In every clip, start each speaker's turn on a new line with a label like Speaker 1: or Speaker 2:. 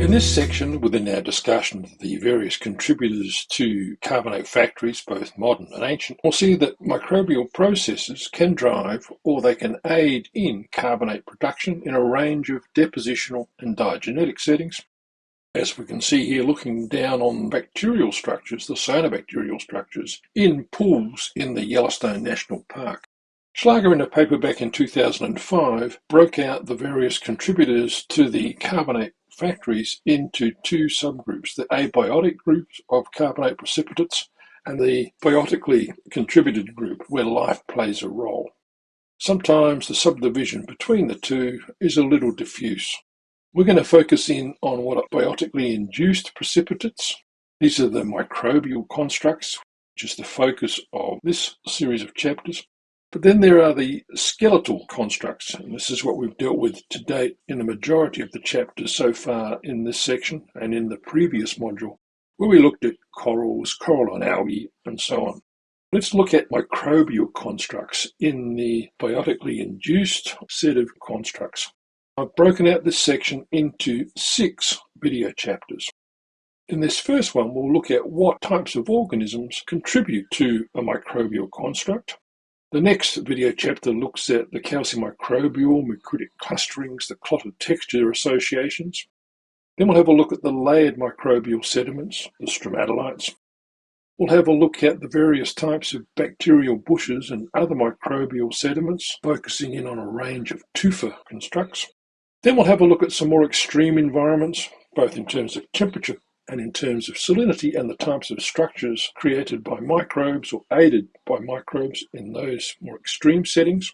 Speaker 1: In this section, within our discussion of the various contributors to carbonate factories, both modern and ancient, we'll see that microbial processes can drive or they can aid in carbonate production in a range of depositional and diagenetic settings. As we can see here, looking down on bacterial structures, the cyanobacterial structures, in pools in the Yellowstone National Park. Schlager, in a paper back in 2005, broke out the various contributors to the carbonate factories into two subgroups, the abiotic groups of carbonate precipitates and the biotically contributed group where life plays a role. Sometimes the subdivision between the two is a little diffuse. We're going to focus in on what are biotically induced precipitates. These are the microbial constructs, which is the focus of this series of chapters. But then there are the skeletal constructs, and this is what we've dealt with to date in the majority of the chapters so far in this section and in the previous module, where we looked at corals, coralline algae, and so on. Let's look at microbial constructs in the biotically induced set of constructs. I've broken out this section into 6 video chapters. In this first one, we'll look at what types of organisms contribute to a microbial construct. The next video chapter looks at the calcium microbial, mucidic clusterings, the clotted texture associations. Then we'll have a look at the layered microbial sediments, the stromatolites. We'll have a look at the various types of bacterial bushes and other microbial sediments, focusing in on a range of tufa constructs. Then we'll have a look at some more extreme environments, both in terms of temperature and in terms of salinity and the types of structures created by microbes or aided by microbes in those more extreme settings.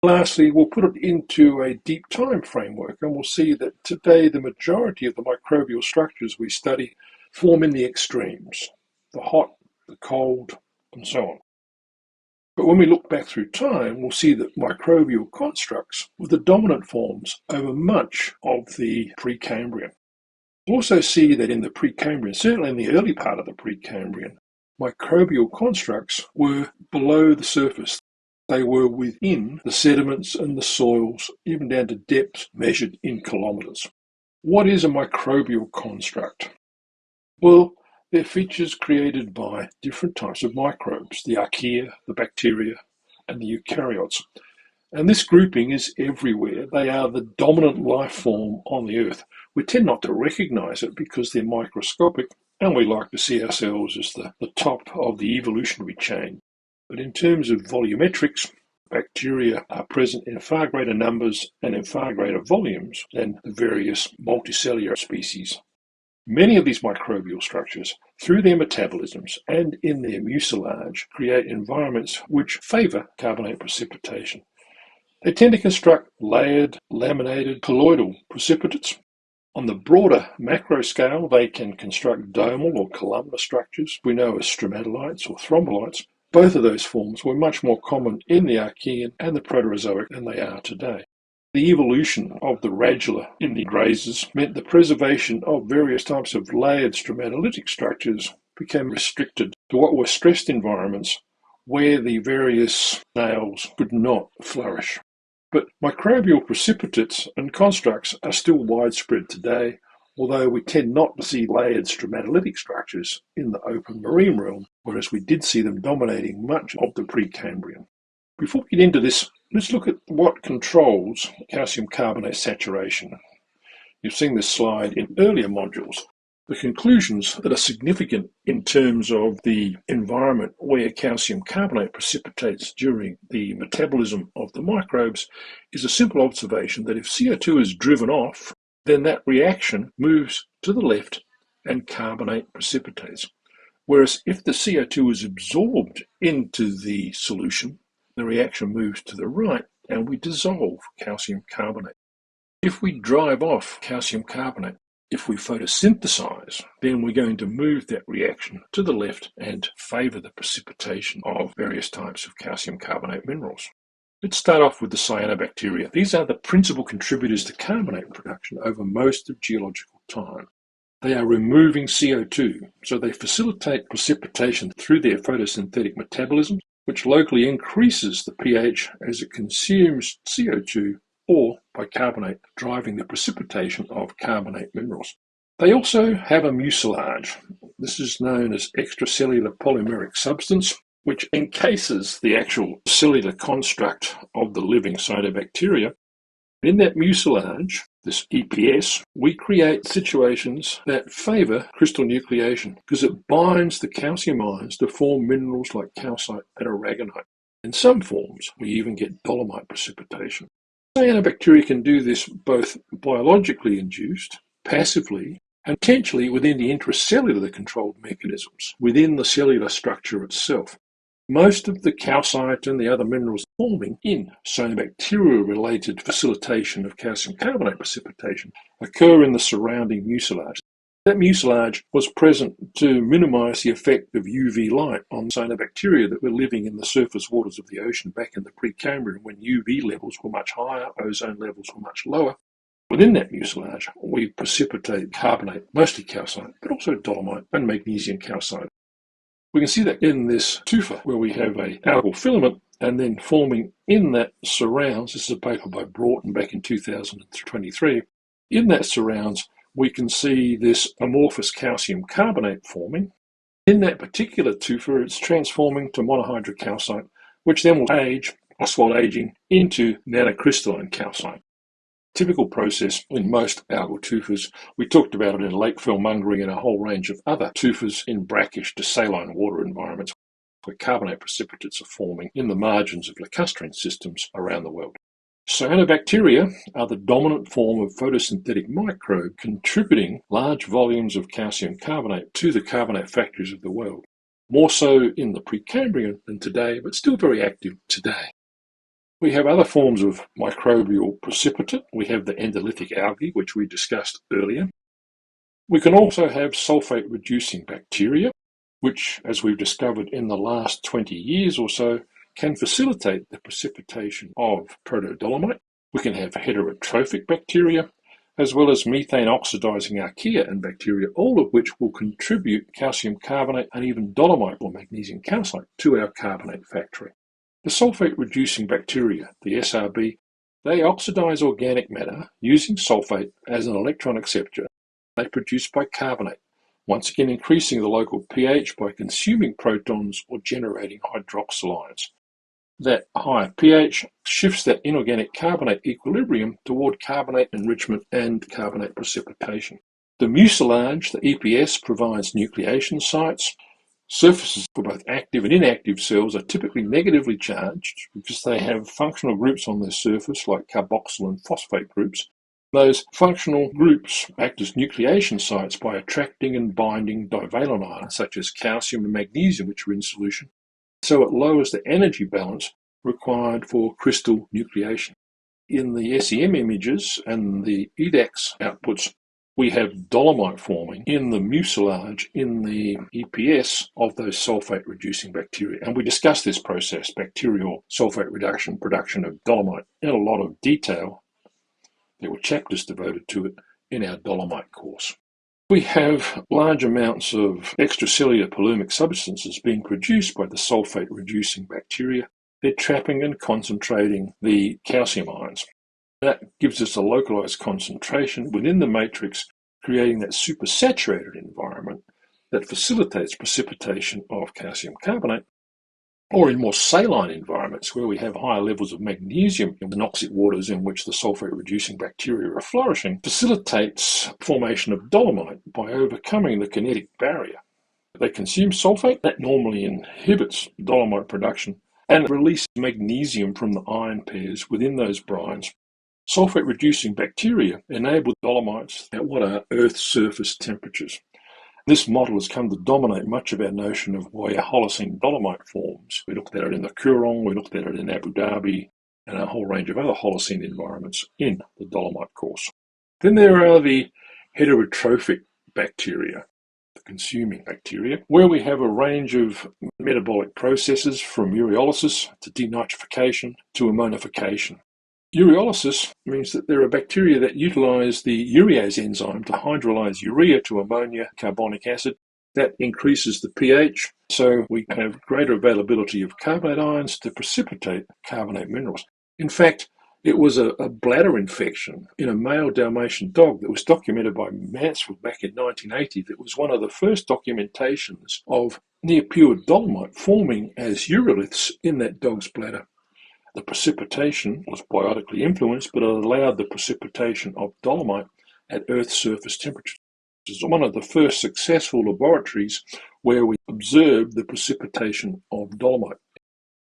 Speaker 1: Lastly, we'll put it into a deep time framework and we'll see that today the majority of the microbial structures we study form in the extremes, the hot, the cold, and so on. But when we look back through time, we'll see that microbial constructs were the dominant forms over much of the Precambrian. We'll also see that in the Precambrian, certainly in the early part of the Precambrian, microbial constructs were below the surface. They were within the sediments and the soils, even down to depths measured in kilometres. What is a microbial construct? Well, they're features created by different types of microbes, the archaea, the bacteria, and the eukaryotes. And this grouping is everywhere. They are the dominant life form on the Earth. We tend not to recognise it because they're microscopic, and we like to see ourselves as the top of the evolutionary chain. But in terms of volumetrics, bacteria are present in far greater numbers and in far greater volumes than the various multicellular species. Many of these microbial structures, through their metabolisms and in their mucilage, create environments which favour carbonate precipitation. They tend to construct layered, laminated, peloidal precipitates. On the broader macro scale, they can construct domal or columnar structures we know as stromatolites or thrombolites. Both of those forms were much more common in the Archean and the Proterozoic than they are today. The evolution of the radula in the grazers meant the preservation of various types of layered stromatolitic structures became restricted to what were stressed environments where the various snails could not flourish. But microbial precipitates and constructs are still widespread today, although we tend not to see layered stromatolitic structures in the open marine realm, whereas we did see them dominating much of the Precambrian. Before we get into this, let's look at what controls calcium carbonate saturation. You've seen this slide in earlier modules. The conclusions that are significant in terms of the environment where calcium carbonate precipitates during the metabolism of the microbes is a simple observation that if CO2 is driven off, then that reaction moves to the left and carbonate precipitates. Whereas if the CO2 is absorbed into the solution, the reaction moves to the right and we dissolve calcium carbonate. If we drive off calcium carbonate, if we photosynthesize, then we're going to move that reaction to the left and favour the precipitation of various types of calcium carbonate minerals. Let's start off with the cyanobacteria. These are the principal contributors to carbonate production over most of geological time. They are removing CO2, so they facilitate precipitation through their photosynthetic metabolism, which locally increases the pH as it consumes CO2 or bicarbonate, driving the precipitation of carbonate minerals. They also have a mucilage. This is known as extracellular polymeric substance, which encases the actual cellular construct of the living cyanobacteria. In that mucilage, this EPS, we create situations that favour crystal nucleation because it binds the calcium ions to form minerals like calcite and aragonite. In some forms, we even get dolomite precipitation. Cyanobacteria can do this both biologically induced, passively, and potentially within the intracellular controlled mechanisms, within the cellular structure itself. Most of the calcite and the other minerals forming in cyanobacteria-related facilitation of calcium carbonate precipitation occur in the surrounding mucilage. That mucilage was present to minimize the effect of UV light on cyanobacteria that were living in the surface waters of the ocean back in the Precambrian when UV levels were much higher, ozone levels were much lower. Within that mucilage, we precipitate carbonate, mostly calcite, but also dolomite and magnesium calcite. We can see that in this tufa where we have a algal filament and then forming in that surrounds, this is a paper by Broughton back in 2023, in that surrounds we can see this amorphous calcium carbonate forming. In that particular tufa, it's transforming to monohydrocalcite, which then will age, oswald aging, into nanocrystalline calcite. Typical process in most algal tufas. We talked about it in lake filmungering and a whole range of other tufas in brackish to saline water environments where carbonate precipitates are forming in the margins of lacustrine systems around the world. Cyanobacteria are the dominant form of photosynthetic microbe contributing large volumes of calcium carbonate to the carbonate factories of the world. More so in the Precambrian than today, but still very active today. We have other forms of microbial precipitate. We have the endolytic algae, which we discussed earlier. We can also have sulfate-reducing bacteria, which, as we've discovered in the last 20 years or so, can facilitate the precipitation of protodolomite. We can have heterotrophic bacteria, as well as methane-oxidizing archaea and bacteria, all of which will contribute calcium carbonate and even dolomite or magnesium calcite to our carbonate factory. The sulfate-reducing bacteria, the SRB, they oxidize organic matter using sulfate as an electron acceptor they produce bicarbonate, once again increasing the local pH by consuming protons or generating hydroxyl ions. That higher pH shifts that inorganic carbonate equilibrium toward carbonate enrichment and carbonate precipitation. The mucilage, the EPS, provides nucleation sites. Surfaces for both active and inactive cells are typically negatively charged because they have functional groups on their surface like carboxyl and phosphate groups. Those functional groups act as nucleation sites by attracting and binding divalent ions such as calcium and magnesium, which are in solution. So it lowers the energy balance required for crystal nucleation. In the SEM images and the EDAX outputs, we have dolomite forming in the mucilage, in the EPS of those sulfate-reducing bacteria. And we discussed this process, bacterial sulfate reduction, production of dolomite, in a lot of detail. There were chapters devoted to it in our dolomite course. We have large amounts of extracellular polymic substances being produced by the sulfate-reducing bacteria. They're trapping and concentrating the calcium ions. That gives us a localized concentration within the matrix, creating that supersaturated environment that facilitates precipitation of calcium carbonate. Or in more saline environments where we have higher levels of magnesium in the anoxic waters in which the sulfate-reducing bacteria are flourishing, facilitates formation of dolomite by overcoming the kinetic barrier. They consume sulfate, that normally inhibits dolomite production, and release magnesium from the ion pairs within those brines. Sulfate-reducing bacteria enable dolomites at what are Earth's surface temperatures. This model has come to dominate much of our notion of why Holocene dolomite forms. We looked at it in the Coorong, we looked at it in Abu Dhabi, and a whole range of other Holocene environments in the dolomite course. Then there are the heterotrophic bacteria, the consuming bacteria, where we have a range of metabolic processes from ureolysis to denitrification to ammonification. Ureolysis means that there are bacteria that utilize the urease enzyme to hydrolyze urea to ammonia, carbonic acid. That increases the pH, so we have greater availability of carbonate ions to precipitate carbonate minerals. In fact, It was a bladder infection in a male Dalmatian dog that was documented by Mansfield back in 1980. That was one of the first documentations of near pure dolomite forming as uroliths in that dog's bladder. The precipitation was biotically influenced, but it allowed the precipitation of dolomite at Earth's surface temperatures. It was one of the first successful laboratories where we observed the precipitation of dolomite.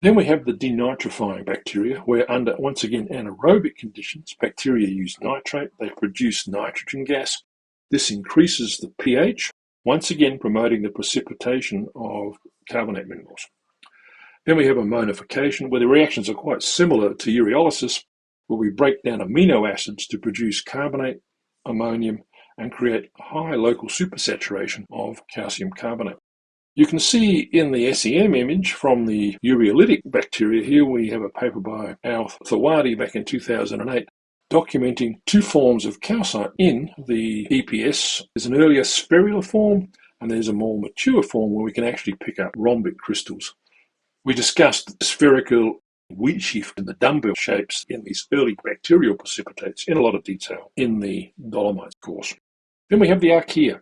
Speaker 1: Then we have the denitrifying bacteria, where under, once again, anaerobic conditions, bacteria use nitrate, they produce nitrogen gas. This increases the pH, once again promoting the precipitation of carbonate minerals. Then we have ammonification, where the reactions are quite similar to uriolysis, where we break down amino acids to produce carbonate, ammonium, and create high local supersaturation of calcium carbonate. You can see in the SEM image from the ureolytic bacteria, here we have a paper by Al Thawadi back in 2008, documenting two forms of calcite in the EPS. There's an earlier spherular form, and there's a more mature form where we can actually pick up rhombic crystals. We discussed spherical wheat sheaf and the dumbbell shapes in these early bacterial precipitates in a lot of detail in the dolomites course. Then we have the archaea.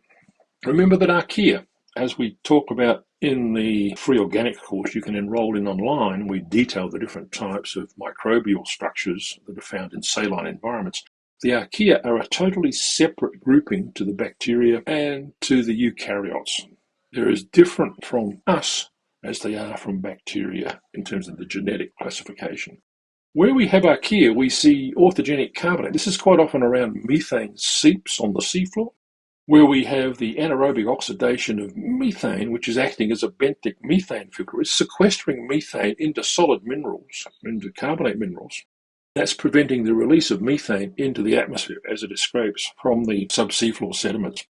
Speaker 1: Remember that archaea, as we talk about in the free organic course you can enroll in online, we detail the different types of microbial structures that are found in saline environments. The archaea are a totally separate grouping to the bacteria and to the eukaryotes. They're as different from us as they are from bacteria in terms of the genetic classification. Where we have archaea, we see orthogenic carbonate. This is quite often around methane seeps on the seafloor, where we have the anaerobic oxidation of methane, which is acting as a benthic methane filter. It's sequestering methane into solid minerals, into carbonate minerals. That's preventing the release of methane into the atmosphere as it escapes from the subseafloor sediments.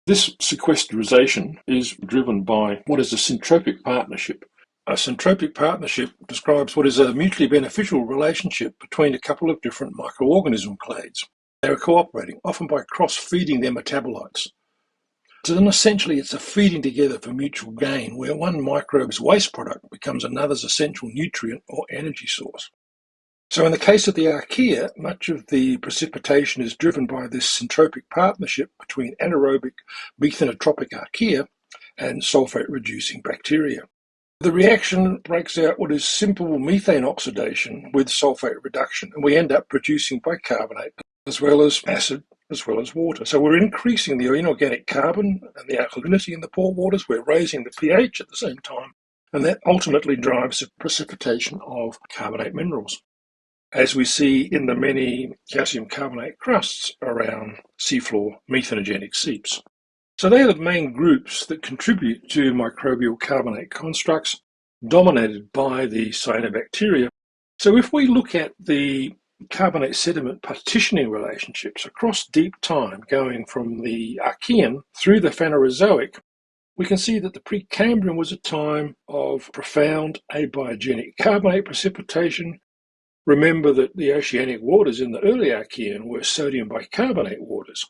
Speaker 1: This sequestration is driven by what is a syntropic partnership. A syntropic partnership describes what is a mutually beneficial relationship between a couple of different microorganism clades. They are cooperating, often by cross-feeding their metabolites. So then essentially it's a feeding together for mutual gain, where one microbe's waste product becomes another's essential nutrient or energy source. So in the case of the archaea, much of the precipitation is driven by this syntropic partnership between anaerobic methanotropic archaea and sulfate-reducing bacteria. The reaction breaks out what is simple methane oxidation with sulfate reduction, and we end up producing bicarbonate as well as acid as well as water. So we're increasing the inorganic carbon and the alkalinity in the pore waters, we're raising the pH at the same time, and that ultimately drives the precipitation of carbonate minerals, as we see in the many calcium carbonate crusts around seafloor methanogenic seeps. So they are the main groups that contribute to microbial carbonate constructs dominated by the cyanobacteria. So if we look at the carbonate sediment partitioning relationships across deep time, going from the Archean through the Phanerozoic, we can see that the Precambrian was a time of profound abiogenic carbonate precipitation. Remember that the oceanic waters in the early Archean were sodium bicarbonate waters,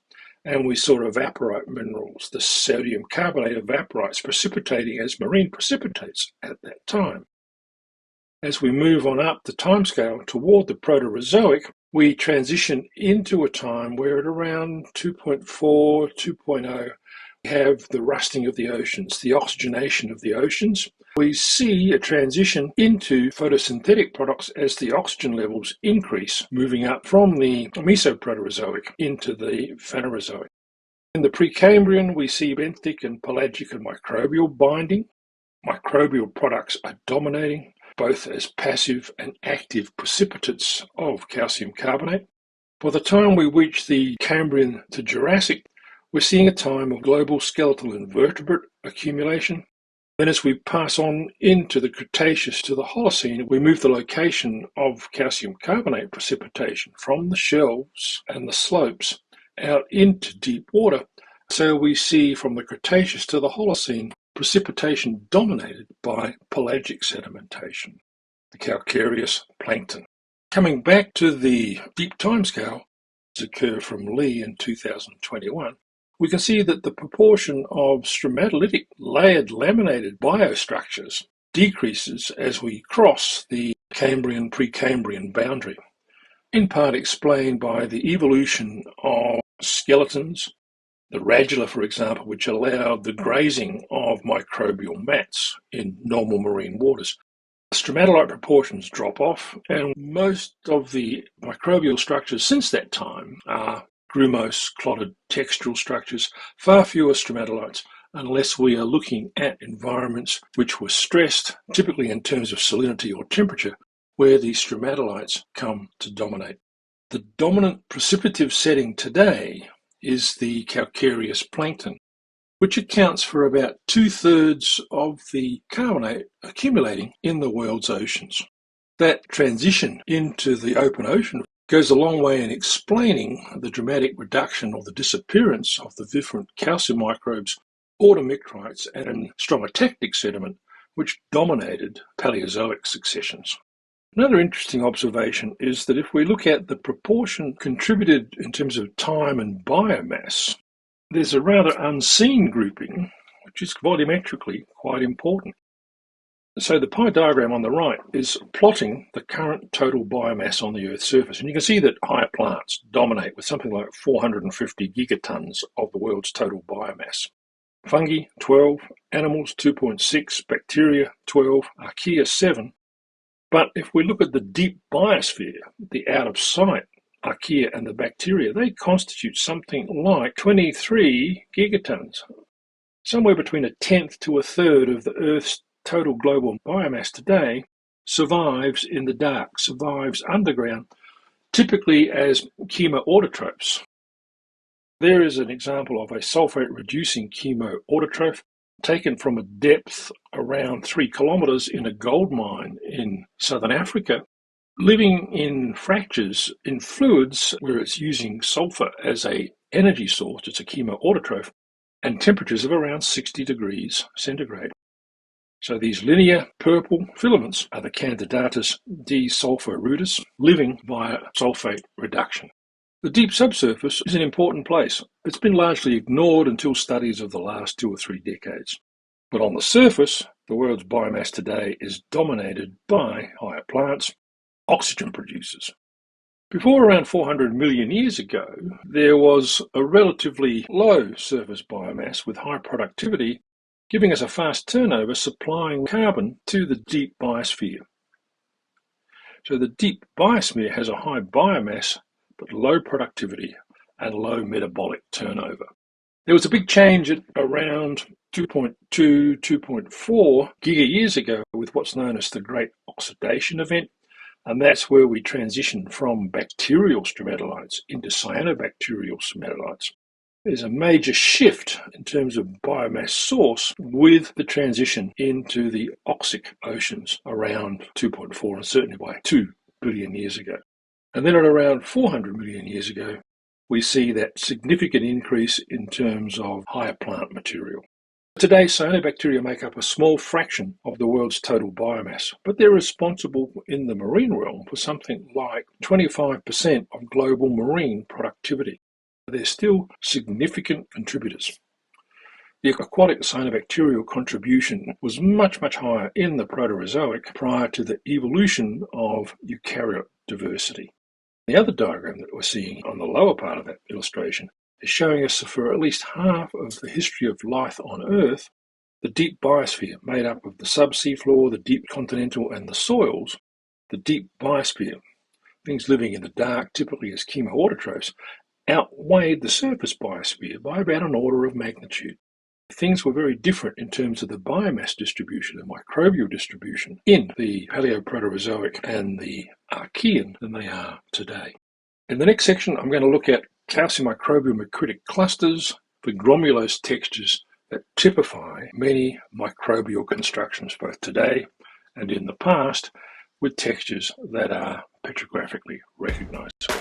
Speaker 1: and we saw evaporite minerals, the sodium carbonate evaporites, precipitating as marine precipitates at that time. As we move on up the timescale toward the Proterozoic, we transition into a time where at around 2.4, 2.0, we have the rusting of the oceans, the oxygenation of the oceans. We see a transition into photosynthetic products as the oxygen levels increase, moving up from the Mesoproterozoic into the Phanerozoic. In the Precambrian, we see benthic and pelagic and microbial binding. Microbial products are dominating, both as passive and active precipitates of calcium carbonate. By the time we reach the Cambrian to Jurassic, we're seeing a time of global skeletal invertebrate accumulation. Then as we pass on into the Cretaceous to the Holocene, we move the location of calcium carbonate precipitation from the shelves and the slopes out into deep water. So we see from the Cretaceous to the Holocene precipitation dominated by pelagic sedimentation, the calcareous plankton. Coming back to the deep timescale, which occurred from Lee in 2021, we can see that the proportion of stromatolitic layered laminated biostructures decreases as we cross the Cambrian-Precambrian boundary. in part explained by the evolution of skeletons, the radula, for example, which allowed the grazing of microbial mats in normal marine waters. Stromatolite proportions drop off, and most of the microbial structures since that time are grumose, clotted textural structures, far fewer stromatolites, unless we are looking at environments which were stressed, typically in terms of salinity or temperature, where these stromatolites come to dominate. The dominant precipitative setting today is the calcareous plankton, which accounts for about 2/3 of the carbonate accumulating in the world's oceans. That transition into the open ocean goes a long way in explaining the dramatic reduction or the disappearance of the different calcium microbes, automicrites, and stromatectic sediment, which dominated Paleozoic successions. Another interesting observation is that if we look at the proportion contributed in terms of time and biomass, there's a rather unseen grouping, which is volumetrically quite important. So the pie diagram on the right is plotting the current total biomass on the Earth's surface. And you can see that higher plants dominate with something like 450 gigatons of the world's total biomass. Fungi, 12, animals, 2.6, bacteria, 12, archaea, 7. But if we look at the deep biosphere, the out-of-sight archaea and the bacteria, they constitute something like 23 gigatons. Somewhere between 1/10 to 1/3 of the Earth's total global biomass today survives in the dark, survives underground, typically as chemoautotrophs. There is an example of a sulfate-reducing chemoautotroph taken from a depth around 3 kilometers in a gold mine in southern Africa, living in fractures in fluids where it's using sulfur as an energy source. It's a chemoautotroph, and temperatures of around 60 degrees centigrade. So these linear purple filaments are the Candidatus desulphorutus, living via sulfate reduction. The deep subsurface is an important place. It's been largely ignored until studies of the last 2 or 3 decades. But on the surface, the world's biomass today is dominated by higher plants, oxygen producers. Before around 400 million years ago, there was a relatively low surface biomass with high productivity, giving us a fast turnover supplying carbon to the deep biosphere. So the deep biosphere has a high biomass but low productivity and low metabolic turnover. There was a big change at around 2.2, 2.4 gigayears ago with what's known as the Great Oxidation Event, and that's where we transitioned from bacterial stromatolites into cyanobacterial stromatolites. There's a major shift in terms of biomass source with the transition into the oxic oceans around 2.4 and certainly by 2 billion years ago. And then at around 400 million years ago, we see that significant increase in terms of higher plant material. Today, cyanobacteria make up a small fraction of the world's total biomass, but they're responsible in the marine realm for something like 25% of global marine productivity. They're still significant contributors. The aquatic cyanobacterial contribution was much higher in the Proterozoic prior to the evolution of eukaryote diversity. The other diagram that we're seeing on the lower part of that illustration is showing us for at least half of the history of life on Earth, the deep biosphere made up of the subsea floor, the deep continental and the soils, the deep biosphere, things living in the dark, typically as chemoautotrophs, outweighed the surface biosphere by about an order of magnitude. Things were very different in terms of the biomass distribution, the microbial distribution in the Paleoproterozoic and the Archean than they are today. In the next section, I'm going to look at calcium microbial macritic clusters for gromulose textures that typify many microbial constructions, both today and in the past, with textures that are petrographically recognized.